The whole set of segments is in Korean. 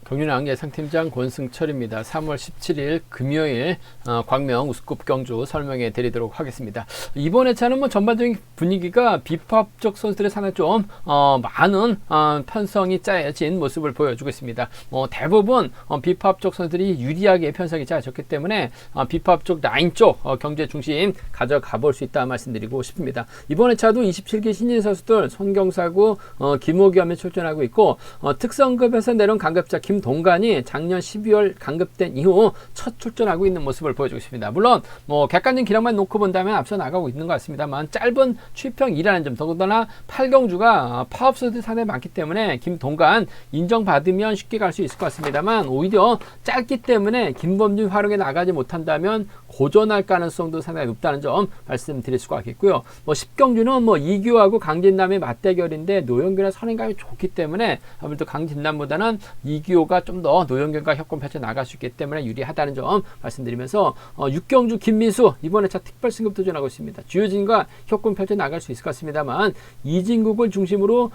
경륜왕 예상팀장 권승철입니다. 3월 17일 금요일 광명 우스컵 경주 설명해 드리도록 하겠습니다. 이번 회차는 뭐 전반적인 분위기가 비파업적 선수들의 상당히 좀 많은 편성이 짜여진 모습을 보여주고 있습니다. 대부분 비파업적 선수들이 유리하게 편성이 짜여졌기 때문에 비파업적 라인 쪽 경주의 중심 가져가 볼 수 있다 말씀드리고 싶습니다. 이번 회차도 27기 신인 선수들 손경사구 김호겸이 출전하고 있고 특성급에서 내려온 강급자 김동관이 작년 12월 강급된 이후 첫 출전하고 있는 모습을 보여주고 있습니다. 물론 객관적인 기량만 놓고 본다면 앞서 나가고 있는 것 같습니다만 짧은 취평이라는 점, 더군다나 8경주가 파업 선수들이 상당히 많기 때문에 김동관 인정받으면 쉽게 갈 수 있을 것 같습니다만 오히려 짧기 때문에 김범준 활용에 나가지 못한다면 고전할 가능성도 상당히 높다는 점 말씀드릴 수가 있겠고요. 10경주는 이규하고 강진남의 맞대결인데 노영규나 선행감이 좋기 때문에 아무래도 강진남보다는 이규호가 좀 더 노영규과 협공 펼쳐 나갈 수 있기 때문에 유리하다는 점 말씀드리면서 6경주 김민수 이번에 차 특별 승급 도전하고 있습니다. 주효진과 협공 펼쳐 나갈 수 있을 것 같습니다만 이진국을 중심으로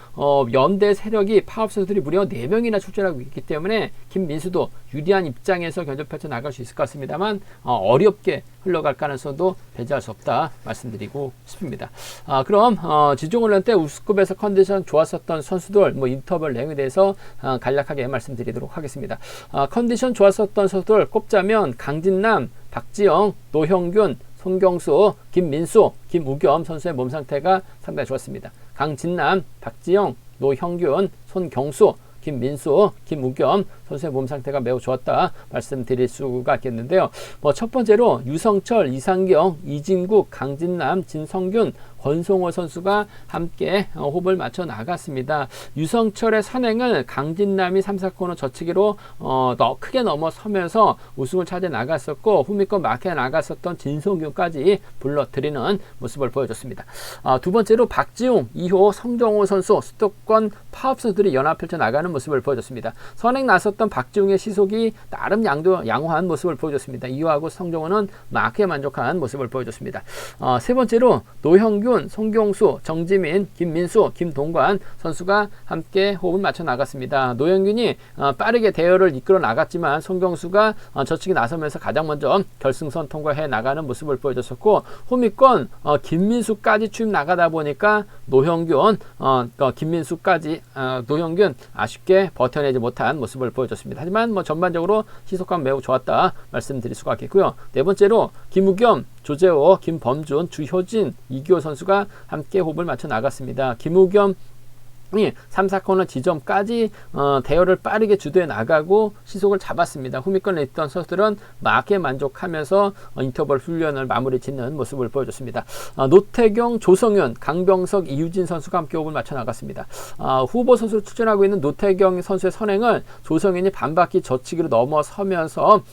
연대 세력이 파업 선수들이 무려 4명이나 출전하고 있기 때문에 김민수도 유리한 입장에서 견적 펼쳐 나갈 수 있을 것 같습니다만 어렵게 흘러갈 가능성도 배제할 수 없다 말씀드리고 싶습니다. 그럼 지종훈련 때 우스컵에서 컨디션 좋았었던 선수들 인터벌 내용에 대해서 간략하게 말씀드리도록 하겠습니다. 컨디션 좋았었던 선수들 꼽자면 강진남, 박지영, 노형균, 손경수, 김민수, 김우겸 선수의 몸 상태가 상당히 좋았습니다. 강진남, 박지영, 노형균, 손경수, 김민수, 김우겸 선수의 몸 상태가 매우 좋았다 말씀드릴 수가 있겠는데요. 첫 번째로 유성철, 이상경, 이진국, 강진남, 진성균, 권송호 선수가 함께 호흡을 맞춰 나갔습니다. 유성철의 선행을 강진남이 3, 4코너 젖히기로 크게 넘어서면서 우승을 차지해 나갔었고 후미권 막혀 나갔었던 진성균까지 불러들이는 모습을 보여줬습니다. 두 번째로 박지웅, 2호 성정호 선수 수도권 파업 선수들이 연합 펼쳐 나가는 모습을 보여줬습니다. 선행 나섰던 박지웅의 시속이 나름 양호한 모습을 보여줬습니다. 2호하고 성정호는 막에 만족한 모습을 보여줬습니다. 세 번째로 노형균, 송경수, 정지민, 김민수, 김동관 선수가 함께 호흡을 맞춰 나갔습니다. 노영균이 빠르게 대열을 이끌어 나갔지만 송경수가 저측에 나서면서 가장 먼저 결승선 통과해 나가는 모습을 보여줬었고 후미권 김민수까지 추입 나가다 보니까 노형균, 노형균 아쉽게 버텨내지 못한 모습을 보여줬습니다. 하지만 전반적으로 시속감 매우 좋았다 말씀드릴 수가 있겠고요. 네 번째로 김우겸, 조재호, 김범준, 주효진, 이규호 선수가 함께 호흡을 맞춰 나갔습니다. 김우겸이 3, 4코너 지점까지 대열을 빠르게 주도해 나가고 시속을 잡았습니다. 후미권에 있던 선수들은 막에 만족하면서 인터벌 훈련을 마무리 짓는 모습을 보여줬습니다. 노태경, 조성윤, 강병석, 이유진 선수가 함께 호흡을 맞춰 나갔습니다. 후보 선수로 출전하고 있는 노태경 선수의 선행을 조성윤이 반바퀴 젖히기로 넘어서면서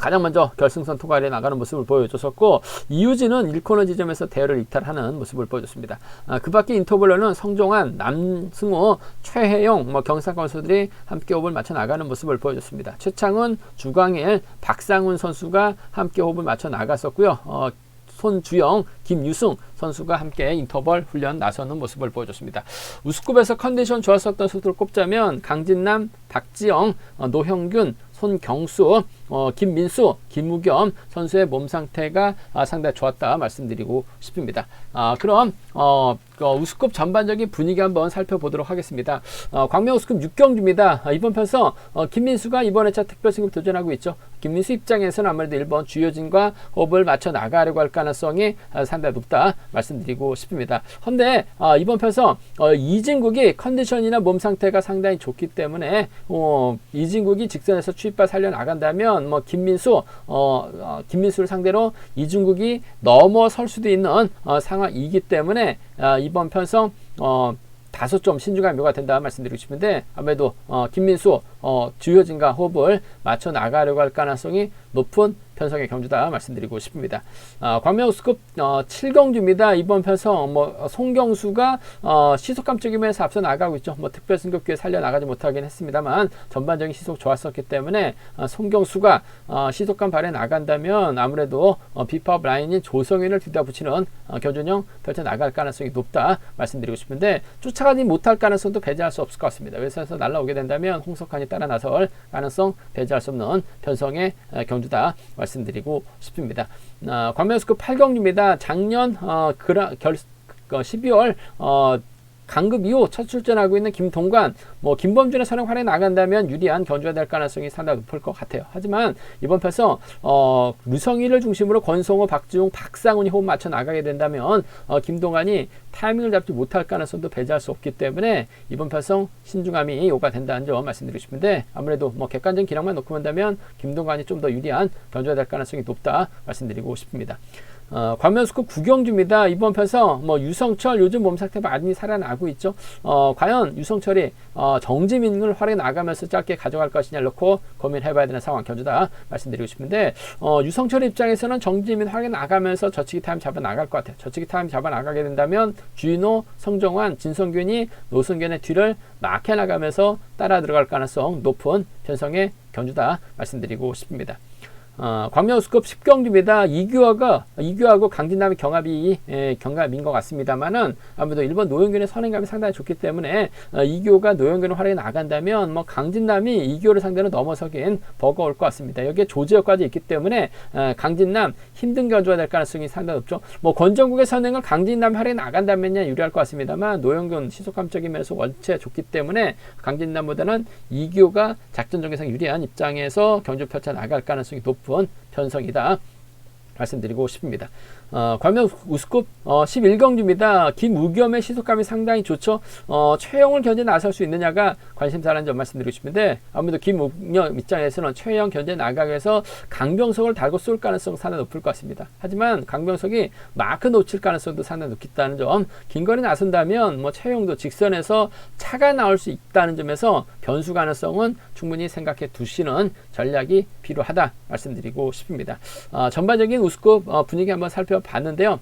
가장 먼저 결승선 통과에 나가는 모습을 보여줬었고 이유진은 1코너 지점에서 대열을 이탈하는 모습을 보여줬습니다. 그 밖에 인터벌로는 성종환, 남승호, 최혜영, 경상권 선수들이 함께 호흡을 맞춰 나가는 모습을 보여줬습니다. 최창훈, 주광일, 박상훈 선수가 함께 호흡을 맞춰 나갔었고요. 손주영, 김유승 선수가 함께 인터벌 훈련 나서는 모습을 보여줬습니다. 우스컵에서 컨디션 좋았었던 선수를 꼽자면 강진남, 박지영, 노형균, 손경수, 김민수, 김우겸 선수의 몸 상태가 상당히 좋았다 말씀드리고 싶습니다. 그럼 우스컵 전반적인 분위기 한번 살펴보도록 하겠습니다. 광명 우스컵 6경주입니다. 이번 편서 김민수가 이번 회차 특별 승급 도전하고 있죠. 김민수 입장에서는 아무래도 1번 주효진과 호흡을 맞춰 나가려고 할 가능성이 상당히 높다 말씀드리고 싶습니다. 그런데 이번 편서 이진국이 컨디션이나 몸 상태가 상당히 좋기 때문에 이진국이 직선에서 추입바 살려 나간다면 김민수를 상대로 이진국이 넘어설 수도 있는 상황이기 때문에 이번 편성 다소 좀 신중한 묘가 된다 말씀드리고 싶은데 아무래도 김민수, 주효진과 호흡을 맞춰 나가려고 할 가능성이 높은 편성의 경주다 말씀드리고 싶습니다. 광명 우스급 7경주입니다. 이번 편성 송경수가 시속감 쪽이면서 앞서 나가고 있죠. 특별 승급기에 살려 나가지 못하긴 했습니다만 전반적인 시속 좋았었기 때문에 송경수가 시속감 발에 나간다면 아무래도 비법 라인인 조성현을 뒤다붙이는 견준형 펼쳐 나갈 가능성이 높다 말씀드리고 싶은데 쫓아가지 못할 가능성도 배제할 수 없을 것 같습니다. 외선에서 날라오게 된다면 홍석환이 따라 나설 가능성 배제할 수 없는 편성의 경주다 말씀드리고 싶습니다. 광명우스급 8경주입니다. 작년 12월 강급 이후 첫 출전하고 있는 김동관, 김범준의 선행 활약이 나간다면 유리한 견주가 될 가능성이 상당히 높을 것 같아요. 하지만 이번 편성 류성희를 중심으로 권성호, 박지웅, 박상훈이 호흡 맞춰 나가게 된다면 김동관이 타이밍을 잡지 못할 가능성도 배제할 수 없기 때문에 이번 편성 신중함이 요구가 된다는 점 말씀드리고 싶은데 아무래도 객관적인 기량만 놓고 본다면 김동관이 좀 더 유리한 견주가 될 가능성이 높다 말씀드리고 싶습니다. 광명우스급 9경주입니다. 이번 편성 유성철 요즘 몸 상태 많이 살아나고 있죠. 과연 유성철이 정지민을 활약해 나가면서 짧게 가져갈 것이냐 놓고 고민해봐야 되는 상황 견주다 말씀드리고 싶은데 유성철 입장에서는 정지민 활약해 나가면서 저치기 타임 잡아 나갈 것 같아요. 저치기 타임 잡아 나가게 된다면 주인호, 성정환, 진성균이 노승균의 뒤를 막혀 나가면서 따라 들어갈 가능성 높은 편성의 견주다 말씀드리고 싶습니다. 광명우스급 10경주입니다. 이규하고 강진남의 경합인 것 같습니다만은 아무래도 일본 노영균의 선행감이 상당히 좋기 때문에 이규가 노영균을 활약해 나간다면 강진남이 이규를 상대로 넘어서긴 버거울 것 같습니다. 여기에 조지혁까지 있기 때문에 강진남 힘든 견주가 될 가능성이 상당히 높죠. 권정국의 선행을 강진남이 활약해 나간다면야 유리할 것 같습니다만 노영균 시속감적인 면에서 원체 좋기 때문에 강진남보다는 이규가 작전적에서 유리한 입장에서 견주 펼쳐 나갈 가능성이 높은 편성이다 말씀드리고 싶습니다. 광명우스급 11경주입니다. 김우겸의 시속감이 상당히 좋죠. 최영을 견제 나설 수 있느냐가 관심사라는 점 말씀드리고 싶은데 아무래도 김우겸 입장에서는 최영 견제 나가기 위해서 강병석을 달고 쏠 가능성 상당히 높을 것 같습니다. 하지만 강병석이 마크 놓칠 가능성도 상당히 높다는 점, 긴거리 나선다면 최영도 직선에서 차가 나올 수 있다는 점에서 변수 가능성은 충분히 생각해 두시는 전략이 필요하다 말씀드리고 싶습니다. 전반적인 우스급 분위기 한번 살펴봤는데요.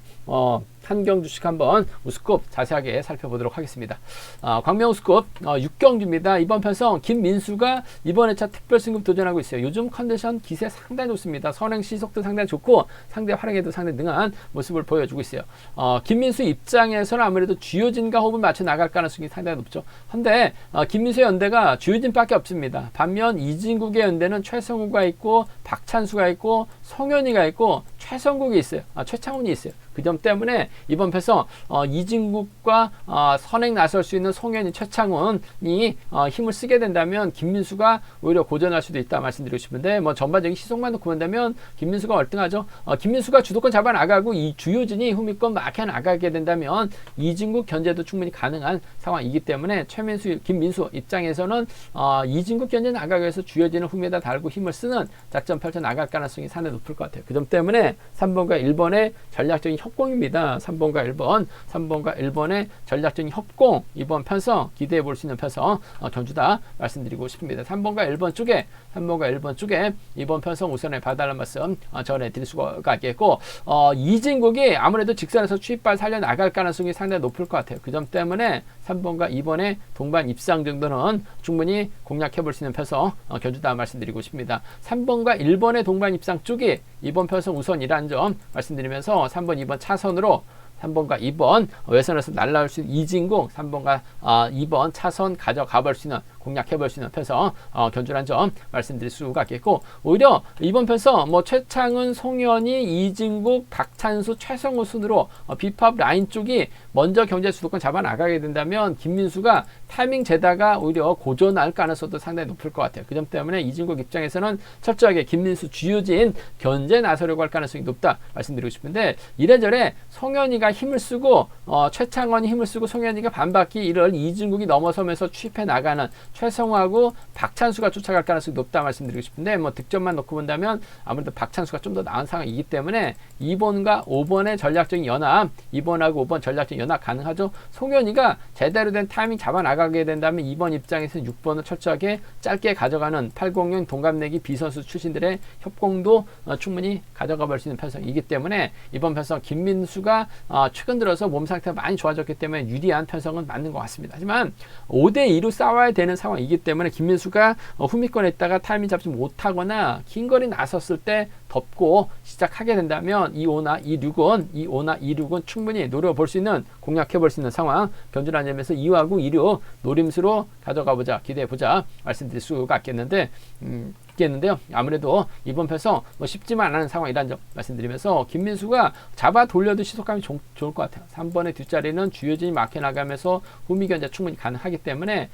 한 경주씩 한번 우스급 자세하게 살펴보도록 하겠습니다. 광명우스급 6경주입니다. 이번 편성 김민수가 이번 회차 특별 승급 도전하고 있어요. 요즘 컨디션 기세 상당히 좋습니다. 선행 시속도 상당히 좋고 상대 활약에도 상당히 능한 모습을 보여주고 있어요. 김민수 입장에서는 아무래도 주효진과 호흡을 맞춰 나갈 가능성이 상당히 높죠. 근데 김민수의 연대가 주효진밖에 없습니다. 반면 이진국의 연대는 최성우가 있고 박찬수가 있고 송현이가 있고 최성국이 있어요. 최창훈이 있어요. 그 점 때문에 이번 편성 이진국과 선행 나설 수 있는 송현이, 최창훈이 힘을 쓰게 된다면 김민수가 오히려 고전할 수도 있다 말씀드리고 싶은데 전반적인 시속만 놓고 본다면 김민수가 월등하죠. 김민수가 주도권 잡아 나가고 이 주효진이 후미권 막혀 나가게 된다면 이진국 견제도 충분히 가능한 상황이기 때문에 김민수 입장에서는 이진국 견제 나가기 위해서 주효진을 후미에다 달고 힘을 쓰는 작전 펼쳐 나갈 가능성이 상당히 높을 것 같아요. 그 점 때문에 3번과 1번의 전략적인 협공입니다. 3번과 1번의 전략적인 협공, 이번 편성 기대해 볼 수 있는 편성 견주다 말씀드리고 싶습니다. 3번과 1번 쪽에 이번 편성 우선에 봐달라는 말씀 전해드릴 수가 있겠고 이진국이 아무래도 직선에서 추입발 살려 나갈 가능성이 상당히 높을 것 같아요. 그 점 때문에 3번과 2번의 동반 입상 정도는 충분히 공략해 볼 수 있는 편성 견주다 말씀드리고 싶습니다. 3번과 1번의 동반 입상 쪽이 이번 편성 우선이라는 점 말씀드리면서 3번, 2번 차선으로 3번과 2번 외선에서 날라올 수 있는 이진국, 3번과 2번 차선 가져가 볼 수 있는, 공략해 볼 수 있는 편성 견주란 점 말씀드릴 수가 있겠고 오히려 이번 편성 최창은, 송현이, 이진국, 박찬수, 최성우 순으로 비팝 라인 쪽이 먼저 경제 주도권 잡아 나가게 된다면 김민수가 타이밍 재다가 오히려 고전할 가능성도 상당히 높을 것 같아요. 그 점 때문에 이진국 입장에서는 철저하게 김민수, 주효진 견제 나서려고 할 가능성이 높다 말씀드리고 싶은데 이래저래 송현이가 힘을 쓰고 최창원이 힘을 쓰고 송현이가 반바퀴 이를 이진국이 넘어서면서 추입해 나가는 최성화하고 박찬수가 쫓아갈 가능성이 높다 말씀드리고 싶은데 뭐 득점만 놓고 본다면 아무래도 박찬수가 좀 더 나은 상황이기 때문에 2번과 5번의 전략적인 연합, 2번하고 5번 전략적인 연합 가능하죠. 송현이가 제대로 된 타이밍 잡아 나가게 된다면 2번 입장에서는 6번을 철저하게 짧게 가져가는 800 동갑내기 B선수 출신들의 협공도 충분히 가져가 볼 수 있는 편성이기 때문에 이번 편성 김민수가 최근 들어서 몸 상태가 많이 좋아졌기 때문에 유리한 편성은 맞는 것 같습니다. 하지만 5대2로 싸워야 되는 상황이기 때문에 김민수가 후미권에 있다가 타이밍 잡지 못하거나 긴 거리 나섰을 때 덮고 시작하게 된다면 2-5나 2-6은 충분히 노려볼 수 있는, 공략해 볼 수 있는 상황, 견주라는 점에서 2하고 2류 노림수로 가져가 보자, 기대해 보자 말씀드릴 수가 있겠는데요. 아무래도 이번 편성 쉽지만 않은 상황이라는 점 말씀드리면서 김민수가 잡아 돌려도 시속감이 좋을 것 같아요. 3번의 뒷자리는 주효진이 막혀 나가면서 후미 견제 충분히 가능하기 때문에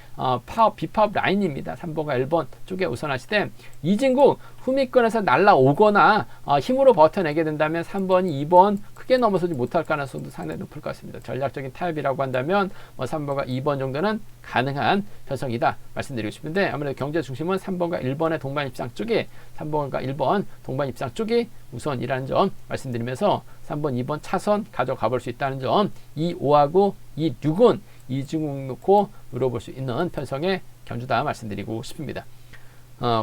비파업 라인입니다. 3번과 1번 쪽에 우선하시되 이진국 후미권에서 날라오거나 힘으로 버텨내게 된다면 3번이 2번 크게 넘어서지 못할 가능성도 상당히 높을 것 같습니다. 전략적인 타협이라고 한다면 3번과 2번 정도는 가능한 편성이다 말씀드리고 싶은데 아무래도 경제 중심은 3번과 1번의 동반 입상 쪽이 3번과 1번 동반 입상 쪽이 우선이라는 점 말씀드리면서 3번, 2번 차선 가져가 볼 수 있다는 점, 2, 5하고 2, 6은 이중국 놓고 노려볼 수 있는 편성의 견주다 말씀드리고 싶습니다.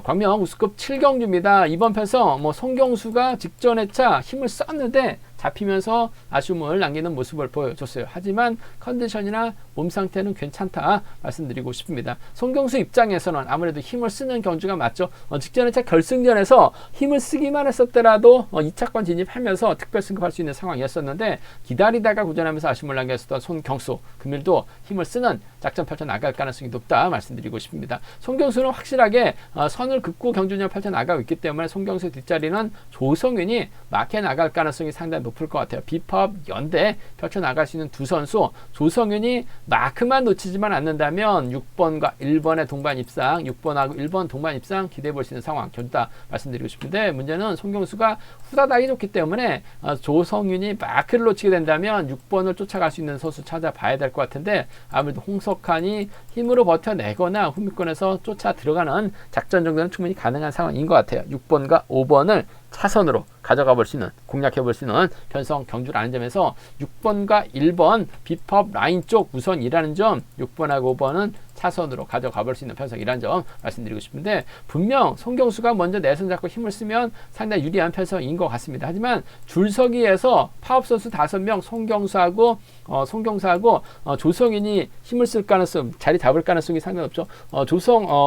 광명 우수급 7경주입니다. 이번 편성 송경수가 직전 회차 힘을 썼는데 잡히면서 아쉬움을 남기는 모습을 보여줬어요. 하지만 컨디션이나 몸 상태는 괜찮다 말씀드리고 싶습니다. 송경수 입장에서는 아무래도 힘을 쓰는 경주가 맞죠. 직전 회차 결승전에서 힘을 쓰기만 했었더라도 2차권 진입하면서 특별 승급할 수 있는 상황이었었는데 기다리다가 고전하면서 아쉬움을 남겼었던 손경수, 금일도 힘을 쓰는 작전 펼쳐 나갈 가능성이 높다 말씀드리고 싶습니다. 송경수는 확실하게 선을 긋고 경주전을 펼쳐 나가고 있기 때문에 송경수 뒷자리는 조성윤이 막혀 나갈 가능성이 상당히 높을 것 같아요. 비파업 연대 펼쳐 나갈 수 있는 두 선수, 조성윤이 마크만 놓치지만 않는다면 6번과 1번의 동반 입상, 6번하고 1번 동반 입상 기대해 볼 수 있는 상황 견다 말씀드리고 싶은데 문제는 송경수가 후다닥이 좋기 때문에 조성윤이 마크를 놓치게 된다면 6번을 쫓아갈 수 있는 선수 찾아봐야 될 것 같은데 아무래도 홍석환이 힘으로 버텨내거나 후미권에서 쫓아 들어가는 작전 정도는 충분히 가능한 상황인 것 같아요. 6번과 5번을 차선으로 가져가 볼 수 있는, 공략해 볼 수 있는 편성 경주라는 점에서 6번과 1번 비법 라인 쪽 우선이라는 점, 6번하고 5번은 차선으로 가져가 볼 수 있는 편성이라는 점 말씀드리고 싶은데 분명 송경수가 먼저 내선 잡고 힘을 쓰면 상당히 유리한 편성인 것 같습니다. 하지만 줄서기에서 파업 선수 5명 송경수하고 조성인이 힘을 쓸 가능성, 자리 잡을 가능성이 상당히 높죠.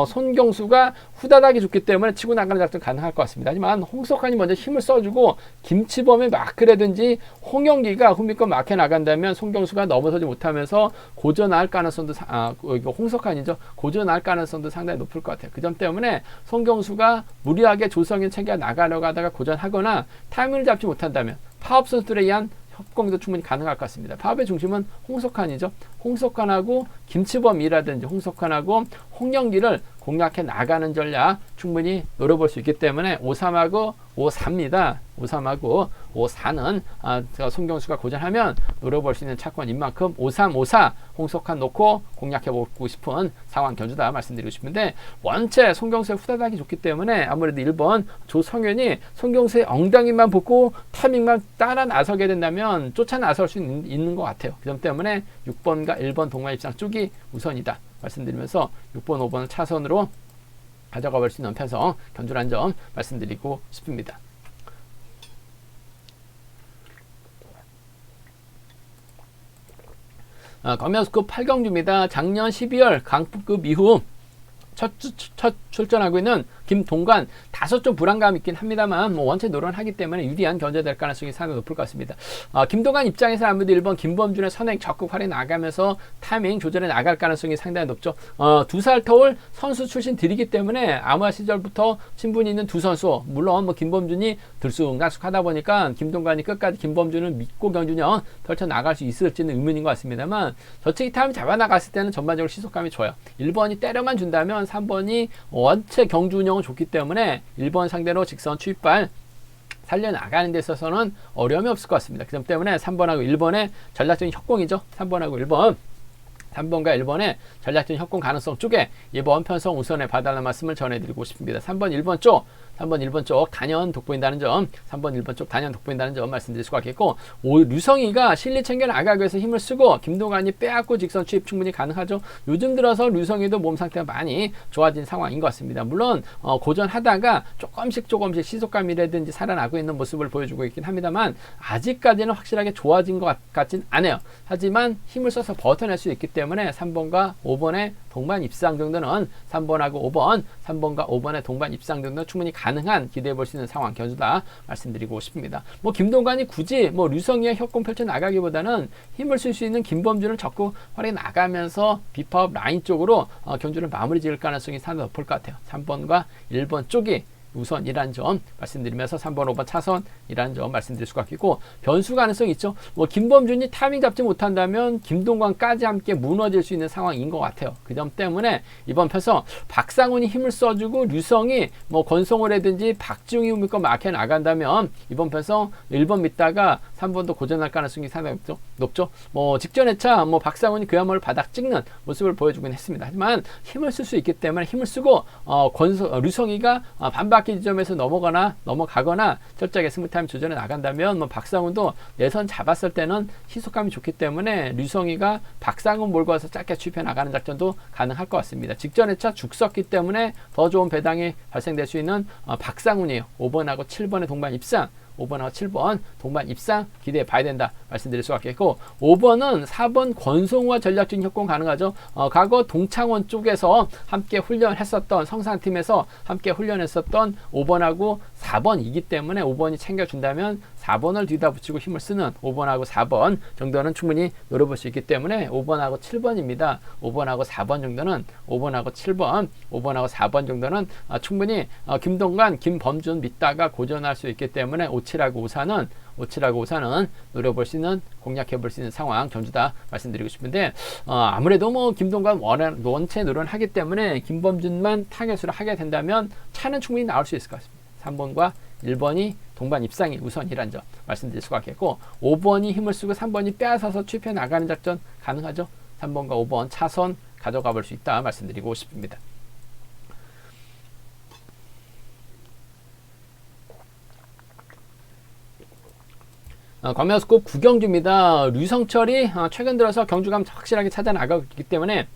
손경수가 후다닥이 좋기 때문에 치고 나가는 작전 가능할 것 같습니다. 하지만 홍석환이 먼저 힘을 써주고 김치범의 마크라든지 홍영기가 후미권 막혀 나간다면 송경수가 넘어서지 못하면서 고전할 가능성도 홍석환이죠. 고전할 가능성도 상당히 높을 것 같아요. 그 점 때문에 송경수가 무리하게 조성인 챙겨 나가려고 하다가 고전하거나 타이밍을 잡지 못한다면 파업 선수들에 의한 협공도 충분히 가능할 것 같습니다. 파업의 중심은 홍석환이죠. 홍석환하고 김치범이라든지 홍석환하고 홍영기를 공략해 나가는 전략 충분히 노려볼 수 있기 때문에 5-3하고 5-4입니다. 5-3하고 5-4는 송경수가 고전하면 노려볼 수 있는 차권인 만큼 5-3, 5-4 홍석환 놓고 공략해보고 싶은 상황 견주다 말씀드리고 싶은데 원체 송경수의 후다닥이 좋기 때문에 아무래도 1번 조성현이 송경수의 엉덩이만 보고 타이밍만 따라 나서게 된다면 쫓아 나설 수 있는 것 같아요. 그 점 때문에 6번과 1번 동반 입상 쪽이 우선이다 말씀드리면서 6번, 5번을 차선으로 가져가 볼 수 있는 편성 견주란 점 말씀드리고 싶습니다. 검연수급 8경주입니다. 작년 12월 강풍급 이후 첫 출전하고 있는 김동관 다소 좀 불안감 있긴 합니다만 원체 노련하기 때문에 유리한 견제될 가능성이 상당히 높을 것 같습니다. 김동관 입장에서 아무래도 1번 김범준의 선행 적극 활용 나가면서 타이밍 조절해 나갈 가능성이 상당히 높죠. 2살 터울 선수 출신들이기 때문에 아마 시절부터 친분이 있는 두 선수, 물론 김범준이 들쑥날쑥하다 보니까 김동관이 끝까지 김범준을 믿고 경주년 펼쳐 나갈 수 있을지는 의문인 것 같습니다만 저측이 타이밍 잡아 나갔을 때는 전반적으로 시속감이 좋아요. 1번이 때려만 준다면 3번이 원체 경주 운영은 좋기 때문에 1번 상대로 직선 추입발 살려나가는 데 있어서는 어려움이 없을 것 같습니다. 그 점 때문에 3번하고 1번의 전략적인 협공이죠. 3번하고 1번 3번과 1번의 전략적인 협공 가능성 쪽에 이번 편성 우선에 봐달라는 말씀을 전해드리고 싶습니다. 3번, 1번 쪽 단연 돋보인다는 점, 3번, 1번 쪽 단연 돋보인다는 점 말씀드릴 수가 있겠고, 류성희가 실리 챙겨 나가기 위해서 힘을 쓰고 김동관이 빼앗고 직선 추입 충분히 가능하죠. 요즘 들어서 류성희도 몸 상태가 많이 좋아진 상황인 것 같습니다. 물론 고전하다가 조금씩 시속감이라든지 살아나고 있는 모습을 보여주고 있긴 합니다만 아직까지는 확실하게 좋아진 것 같진 않아요. 하지만 힘을 써서 버텨낼 수 있기 때문에 3번과 5번의 동반 입상 정도는 3번하고 5번, 3번과 5번의 동반 입상 정도는 충분히 가능한 기대해 볼 수 있는 상황 견주다 말씀드리고 싶습니다. 뭐 김동관이 굳이 뭐 류성희의 협공 펼쳐 나가기보다는 힘을 쓸 수 있는 김범준을 적극 활용해 나가면서 비파업 라인 쪽으로 견주를 마무리 지을 가능성이 상당히 높을 것 같아요. 3번과 1번 쪽이 우선이라는 점 말씀드리면서 3번, 5번 차선이라는 점 말씀드릴 수가 있고, 변수 가능성이 있죠. 뭐 김범준이 타이밍 잡지 못한다면 김동관까지 함께 무너질 수 있는 상황인 것 같아요. 그 점 때문에 이번 편서 박상훈이 힘을 써주고 류성이 뭐 권성호라든지 박지웅이 힘을 막혀 나간다면 이번 편서 1번 믿다가 3번도 고전할 가능성이 상당히 높죠. 뭐 직전 회차 뭐 박상훈이 그야말로 바닥 찍는 모습을 보여주긴 했습니다. 하지만 힘을 쓸 수 있기 때문에 힘을 쓰고 류성이가 반바퀴 지점에서 넘어가거나 철저하게 승부타임 조절해 나간다면 뭐 박상훈도 내선 잡았을 때는 희속감이 좋기 때문에 류성이가 박상훈 몰고 와서 짧게 추입해 나가는 작전도 가능할 것 같습니다. 직전 회차 죽 썼기 때문에 더 좋은 배당이 발생될 수 있는 박상훈이에요. 5번하고 7번의 동반 입상, 5번하고 7번 동반 입상 기대해 봐야 된다 말씀드릴 수가 있겠고, 5번은 4번 권성우와 전략적인 협공 가능하죠. 과거 동창원 쪽에서 함께 훈련했었던 성산팀에서 함께 훈련했었던 5번하고 4번이기 때문에 5번이 챙겨준다면 4번을 뒤다 붙이고 힘을 쓰는 5번하고 4번 정도는 충분히 노려볼 수 있기 때문에 5번하고 7번입니다. 5번하고 4번 정도는 5번하고 7번, 5번하고 4번 정도는 충분히 김동관, 김범준 믿다가 고전할 수 있기 때문에 5칠하고 5사는 노려볼 수 있는, 공략해 볼 수 있는 상황 견주다 말씀드리고 싶은데, 아무래도 뭐 김동관 원체 노련하기 때문에 김범준만 타겟으로 하게 된다면 차는 충분히 나올 수 있을 것 같습니다. 3번과 1번이 동반 입상이 우선이란 점 말씀드릴 수가 있겠고, 5번이 힘을 쓰고 3번이 빼앗아서 추입해 나가는 작전 가능하죠. 3번과 5번 차선 가져가 볼 수 있다 말씀드리고 싶습니다. 광명스급 구경주입니다. 류성철이 최근 들어서 경주감 확실하게 찾아 나가고 있기 때문에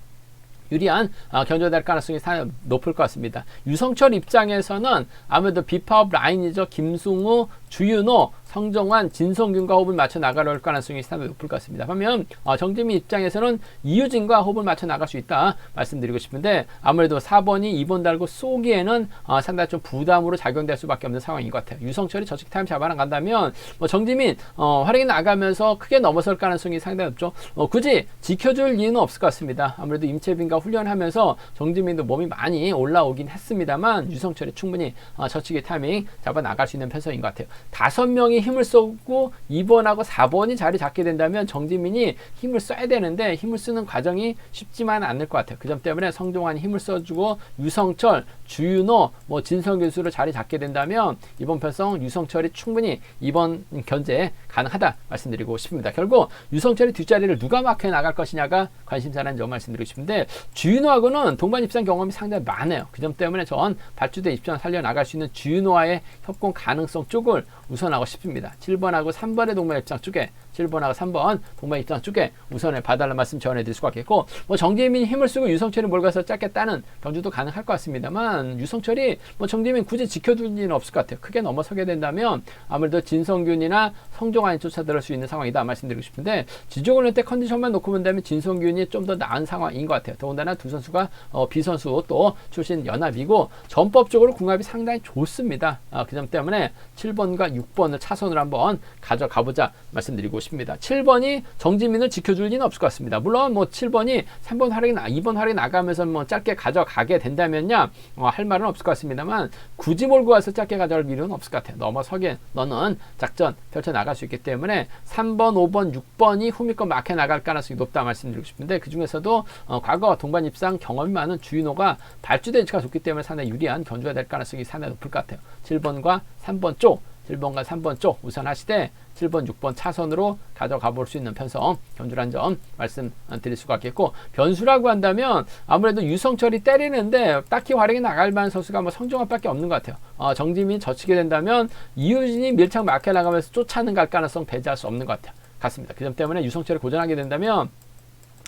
유리한 견주가 될 가능성이 높을 것 같습니다. 유성철 입장에서는 아무래도 비파업 라인이죠. 김승우, 주윤호, 성정환, 진성균과 호흡을 맞춰 나갈 가능성이 상당히 높을 것 같습니다. 반면 정지민 입장에서는 이유진과 호흡을 맞춰 나갈 수 있다 말씀드리고 싶은데, 아무래도 4번이 2번 달고 쏘기에는 상당히 좀 부담으로 작용될 수밖에 없는 상황인 것 같아요. 유성철이 저식 타임 잡아나간다면 뭐 정지민 활약이 나가면서 크게 넘어설 가능성이 상당히 높죠. 굳이 지켜줄 이유는 없을 것 같습니다. 아무래도 임채빈과 훈련하면서 정지민도 몸이 많이 올라오긴 했습니다만 유성철이 충분히 저치기 타이밍 잡아 나갈 수 있는 편성인 것 같아요. 5명이 힘을 쏘고 2번하고 4번이 자리 잡게 된다면 정지민이 힘을 써야 되는데 힘을 쓰는 과정이 쉽지만 않을 것 같아요. 그 점 때문에 성동환이 힘을 써주고 유성철, 주윤호, 뭐 진성균 수로 자리 잡게 된다면 이번 편성 유성철이 충분히 이번 견제 가능하다 말씀드리고 싶습니다. 결국 유성철의 뒷자리를 누가 막혀 나갈 것이냐가 관심사라는 점 말씀드리고 싶은데, 주윤호하고는 동반 입상 경험이 상당히 많아요. 그 점 때문에 전 발주대 입장 살려 나갈 수 있는 주윤호와의 협공 가능성 쪽을 우선하고 싶습니다. 7번하고 3번의 동반 입장 쪽에, 7번하고 3번 동반 입장 쪽에 우선을 봐달라는 말씀 전해드릴 수가 있겠고, 뭐 정재민이 힘을 쓰고 유성철이 몰가서 짧게 따는 경주도 가능할 것 같습니다만, 유성철이 뭐 정재민 굳이 지켜줄 일은 없을 것 같아요. 크게 넘어서게 된다면 아무래도 진성균이나 성종환이 쫓아들을 수 있는 상황이다 말씀드리고 싶은데, 지조훈련 때 컨디션만 놓고 본다면 진성균이 좀 더 나은 상황인 것 같아요. 더군다나 두 선수가 비선수 또 출신 연합이고 전법적으로 궁합이 상당히 좋습니다. 그 점 때문에 7번과 6번을 차선으로 한번 가져가보자 말씀드리고 싶습니다. 7번이 정지민을 지켜줄 리는 없을 것 같습니다. 물론 뭐 7번이 3번 활약이 2번 활약이 나가면서 뭐 짧게 가져가게 된다면요 할 말은 없을 것 같습니다만, 굳이 몰고 와서 짧게 가져갈 필요는 없을 것 같아요. 넘어서게 너는 작전 펼쳐 나갈 수 있기 때문에 3번, 5번, 6번이 후미권 막혀 나갈 가능성이 높다 말씀드리고 싶은데, 그 중에서도 과거 동반 입상 경험이 많은 주인호가 발주대 위치가 좋기 때문에 상당히 유리한 견주가 될 가능성이 상당히 높을 것 같아요. 7번과 3번 쪽 7번과 3번 쪽 우선하시되 7번, 6번 차선으로 가져가 볼 수 있는 편성 견주란 점 말씀드릴 수가 있겠고, 변수라고 한다면 아무래도 유성철이 때리는데 딱히 활약이 나갈 만한 선수가 뭐 성종환밖에 없는 것 같아요. 정지민이 젖히게 된다면 이유진이 밀착 막혀 나가면서 쫓아는 갈 가능성 배제할 수 없는 것 같습니다. 그 점 때문에 유성철이 고전하게 된다면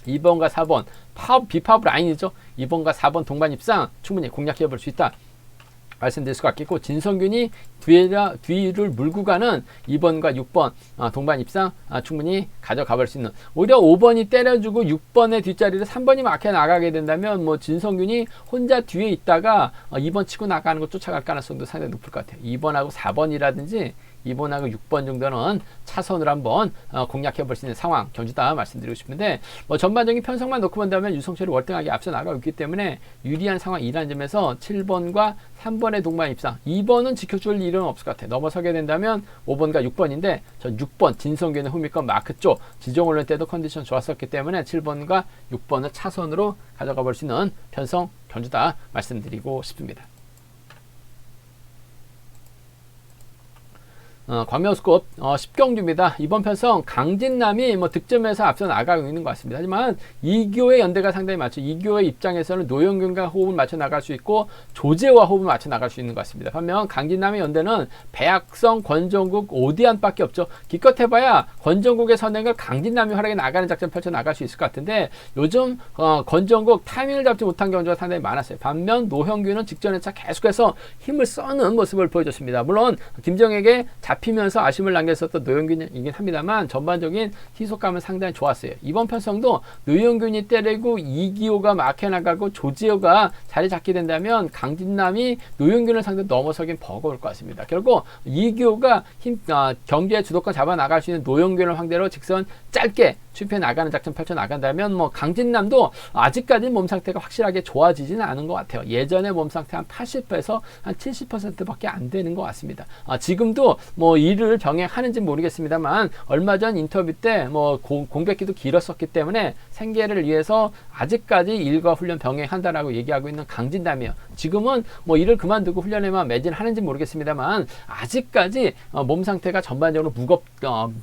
2번과 4번 비파업 라인이죠. 2번과 4번 동반 입상 충분히 공략해 볼 수 있다 말씀드릴 수가 있겠고, 진성균이 뒤를 물고 가는 2번과 6번 동반 입상 충분히 가져가 볼 수 있는, 오히려 5번이 때려주고 6번의 뒷자리를 3번이 막혀 나가게 된다면 뭐 진성균이 혼자 뒤에 있다가 2번 치고 나가는 거 쫓아갈 가능성도 상당히 높을 것 같아요. 2번하고 4번이라든지 2번하고 6번 정도는 차선으로 한번 공략해 볼 수 있는 상황 경주다 말씀드리고 싶은데, 뭐 전반적인 편성만 놓고 본다면 유성철이 월등하게 앞서 나가고 있기 때문에 유리한 상황이라는 점에서 7번과 3번의 동반 입상, 2번은 지켜줄 일은 없을 것 같아요. 넘어서게 된다면 5번과 6번인데 전 6번 진성균의 후미권 마크 쪽 지정 올릴 때도 컨디션 좋았었기 때문에 7번과 6번을 차선으로 가져가 볼 수 있는 편성 경주다 말씀드리고 싶습니다. 광명스컵 10경주입니다. 이번 편성 강진남이 뭐 득점에서 앞서 나가고 있는 것 같습니다. 하지만 이교의 연대가 상당히 많죠. 이교의 입장에서는 노영균과 호흡을 맞춰 나갈 수 있고 조재호와 호흡을 맞춰 나갈 수 있는 것 같습니다. 반면 강진남의 연대는 배학성, 권정국, 오디안밖에 없죠. 기껏 해봐야 권정국의 선행을 강진남이 활약해 나가는 작전 펼쳐 나갈 수 있을 것 같은데, 요즘 권정국 타이밍을 잡지 못한 경우가 상당히 많았어요. 반면 노형균은 직전에 계속해서 힘을 써는 모습을 보여줬습니다. 물론 김정에게 잡히면서 아쉬움을 남겼었던 노영균이긴 합니다만 전반적인 희속감은 상당히 좋았어요. 이번 편성도 노영균이 때리고 이기호가 막혀나가고 조지호가 자리 잡게 된다면 강진남이 노영균을 상대로 넘어서긴 버거울 것 같습니다. 결국 이기호가 경기의 주도권 잡아 나갈 수 있는 노영균을 상대로 직선 짧게 추입해 나가는 작전 펼쳐 나간다면 뭐 강진남도 아직까지 몸 상태가 확실하게 좋아지지는 않은 것 같아요. 예전에 몸 상태 한 80에서 한 70%밖에 안 되는 것 같습니다. 지금도 뭐 일을 병행하는지 모르겠습니다만 얼마 전 인터뷰 때 뭐 공백기도 길었었기 때문에 생계를 위해서 아직까지 일과 훈련 병행한다라고 얘기하고 있는 강진남이에요. 지금은 뭐 일을 그만두고 훈련에만 매진하는지 모르겠습니다만 아직까지 몸 상태가 전반적으로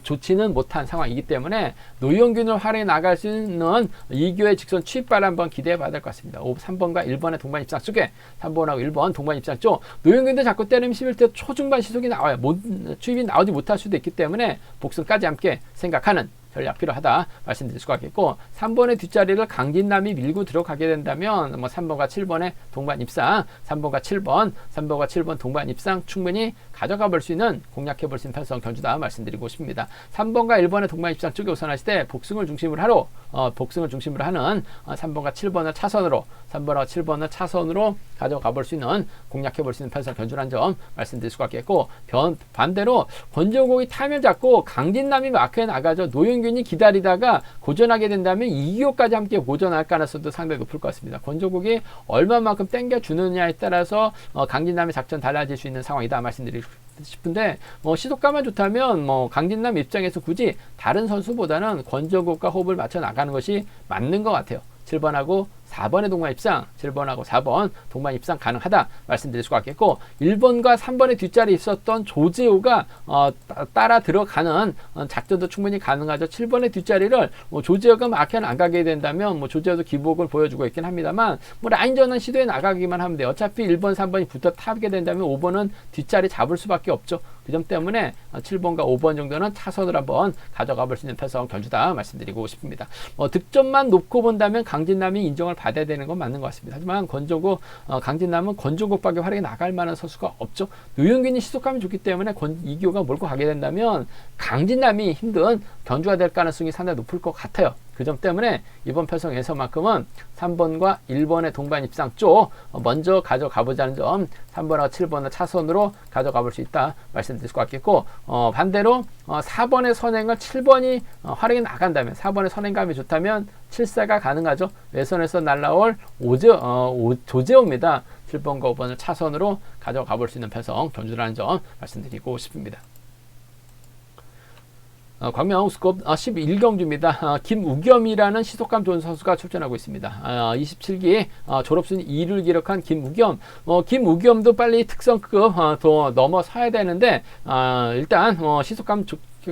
좋지는 못한 상황이기 때문에 노영균을 활용해 나갈 수 있는 이교의 직선 추입발 한번 기대해 봐야 될 것 같습니다. 3번과 1번의 동반 입상 쪽에 3번하고 1번 동반 입상 쪽 노영균도 자꾸 때리면 11대 초중반 시속이 나와요. 추입이 나오지 못할 수도 있기 때문에 복승까지 함께 생각하는 전략 필요하다 말씀드릴 수가 있겠고, 3번의 뒷자리를 강진남이 밀고 들어가게 된다면 뭐 3번과 7번의 동반 입상, 3번과 7번 동반 입상 충분히 가져가 볼 수 있는, 공략해 볼 수 있는 편성 견주다 말씀드리고 싶습니다. 3번과 1번의 동반 입상 쪽에 우선하실 때 복승을 중심으로 하는 3번과 7번을 차선으로, 3번과 7번을 차선으로 가져가 볼 수 있는, 공략해 볼 수 있는 편성 견주란 점 말씀드릴 수가 있겠고, 반대로 권정국이 타임을 잡고 강진남이 마크에 나가죠. 노영균이 기다리다가 고전하게 된다면 이기호까지 함께 고전할 가능성도 상당히 높을 것 같습니다. 권정국이 얼마만큼 땡겨주느냐에 따라서 강진남의 작전 달라질 수 있는 상황이다 말씀드리고 싶은데, 뭐 시속감만 좋다면 뭐 강진남 입장에서 굳이 다른 선수보다는 권정국과 호흡을 맞춰 나가는 것이 맞는 것 같아요. 7번하고 4번의 동반 입상, 7번하고 4번 동반 입상 가능하다 말씀드릴 수가 있겠고, 1번과 3번의 뒷자리에 있었던 조재호가 따라 들어가는 작전도 충분히 가능하죠. 7번의 뒷자리를 조재호가 막혀는 안 가게 된다면 뭐 조재호도 기복을 보여주고 있긴 합니다만 뭐 라인전은 시도해 나가기만 하면 돼요. 어차피 1번, 3번이 붙어 타게 된다면 5번은 뒷자리 잡을 수밖에 없죠. 그 점 때문에 7번과 5번 정도는 차선으로 한번 가져가 볼 수 있는 편성 견주다 말씀드리고 싶습니다. 득점만 놓고 본다면 강진남이 인정을 받아야 되는 건 맞는 것 같습니다. 하지만 강진남은 권정국밖에 활약에 나갈 만한 선수가 없죠. 노영균이 시속감이 좋기 때문에 이기호가 몰고 가게 된다면 강진남이 힘든 견주가 될 가능성이 상당히 높을 것 같아요. 그 점 때문에 이번 편성에서만큼은 3번과 1번의 동반 입상 쪽 먼저 가져가 보자는 점, 3번하고 7번을 차선으로 가져가 볼 수 있다 말씀드릴 것 같겠고, 반대로 4번의 선행을 7번이 활용해 나간다면, 4번의 선행감이 좋다면 7사가 가능하죠. 외선에서 날라올 조재호입니다. 7번과 5번을 차선으로 가져가 볼 수 있는 편성 견주라는 점 말씀드리고 싶습니다. 광명 우스컵 11경주입니다. 김우겸이라는 시속감 좋은 선수가 출전하고 있습니다. 27기 졸업순위 2위를 기록한 김우겸. 김우겸도 빨리 특성급 더 넘어서야 되는데 일단 시속감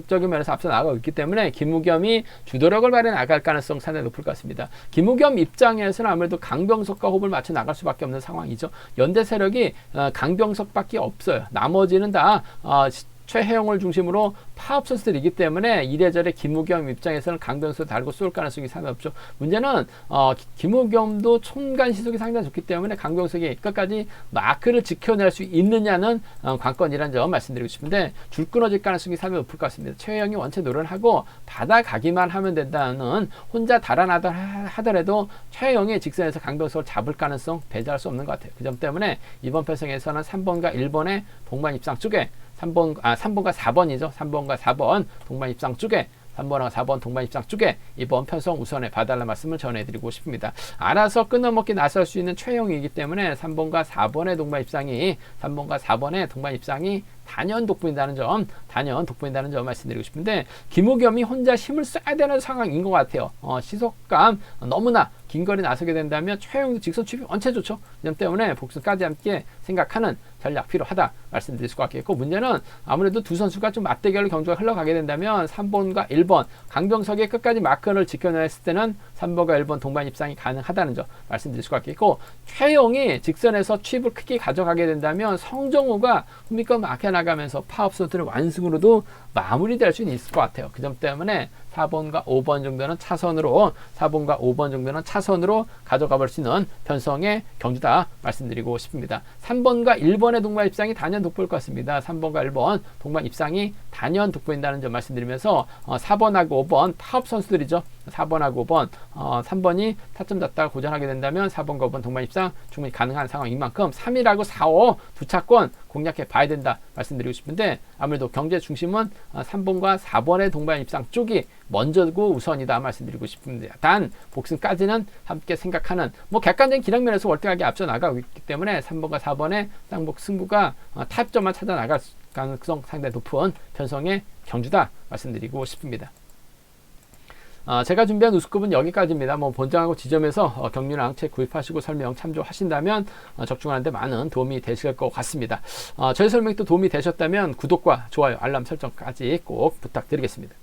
적인 면에서 앞서 나가고 있기 때문에 김우겸이 주도력을 발휘해 나갈 가능성 상당히 높을 것 같습니다. 김우겸 입장에서는 아무래도 강병석과 호흡을 맞춰 나갈 수밖에 없는 상황이죠. 연대 세력이 강병석밖에 없어요. 나머지는 다 최혜영을 중심으로 파업 선수들이기 때문에 이래저래 김우겸 입장에서는 강병석을 달고 쏠 가능성이 상당히 높죠. 문제는 김우겸도 총간 시속이 상당히 좋기 때문에 강병석이 끝까지 마크를 지켜낼 수 있느냐는 관건이라는 점 말씀드리고 싶은데 줄 끊어질 가능성이 상당히 높을 것 같습니다. 최혜영이 원체 노련하고 받아가기만 하면 된다는 혼자 달아나다 하더라도 최혜영이 직선에서 강병석을 잡을 가능성 배제할 수 없는 것 같아요. 그 점 때문에 이번 편성에서는 3번과 1번의 동반 입상 쪽에 3번과 4번이죠. 3번과 4번 동반 입상 쪽에 3번과 4번 동반 입상 쪽에 이번 편성 우선에 봐달라는 말씀을 전해드리고 싶습니다. 알아서 끊어먹기 나설 수 있는 최영이기 때문에 3번과 4번의 동반 입상이 단연 돋보인다는 점 말씀드리고 싶은데 김우겸이 혼자 힘을 써야 되는 상황인 것 같아요. 시속감 너무나 긴 거리 나서게 된다면 최영도 직선 취입이 원체 좋죠. 이 점 때문에 복수까지 함께 생각하는 전략 필요하다 말씀드릴 수가 있겠고, 문제는 아무래도 두 선수가 좀 맞대결로 경주가 흘러가게 된다면 3번과 1번 강병석이 끝까지 마크를 지켜냈을 때는 3번과 1번 동반 입상이 가능하다는 점 말씀드릴 수가 있겠고, 최영이 직선에서 취입을 크게 가져가게 된다면 성정우가 흥미껏 막혀나가면서 파업 선수들의 완승으로도 마무리될 수 있을 것 같아요. 그 점 때문에 4번과 5번 정도는 차선으로 가져가 볼 수 있는 편성의 경주다 말씀드리고 싶습니다. 3번과 1번의 동반 입상이 단연 돋보일 것 같습니다. 3번과 1번 동반 입상이 단연 돋보인다는 점 말씀드리면서 4번하고 5번 파업 선수들이죠. 4번하고 5번 3번이 타점 잡다가 고전하게 된다면 4번과 5번 동반 입상 충분히 가능한 상황인 만큼 3위라고 4, 5 두 차권 공략해 봐야 된다 말씀드리고 싶은데, 아무래도 경제 중심은 3번과 4번의 동반 입상 쪽이 먼저고 우선이다 말씀드리고 싶습니다. 단 복승까지는 함께 생각하는 객관적인 기량면에서 월등하게 앞서 나가고 있기 때문에 3번과 4번의 쌍복 승부가 타점만 찾아 나갈 가능성 상당히 높은 편성의 경주다 말씀드리고 싶습니다. 제가 준비한 우스컵은 여기까지입니다. 본장하고 지점에서 경륜왕 책 구입하시고 설명 참조하신다면 적중하는데 많은 도움이 되실 것 같습니다. 저희 설명이 또 도움이 되셨다면 구독과 좋아요, 알람 설정까지 꼭 부탁드리겠습니다.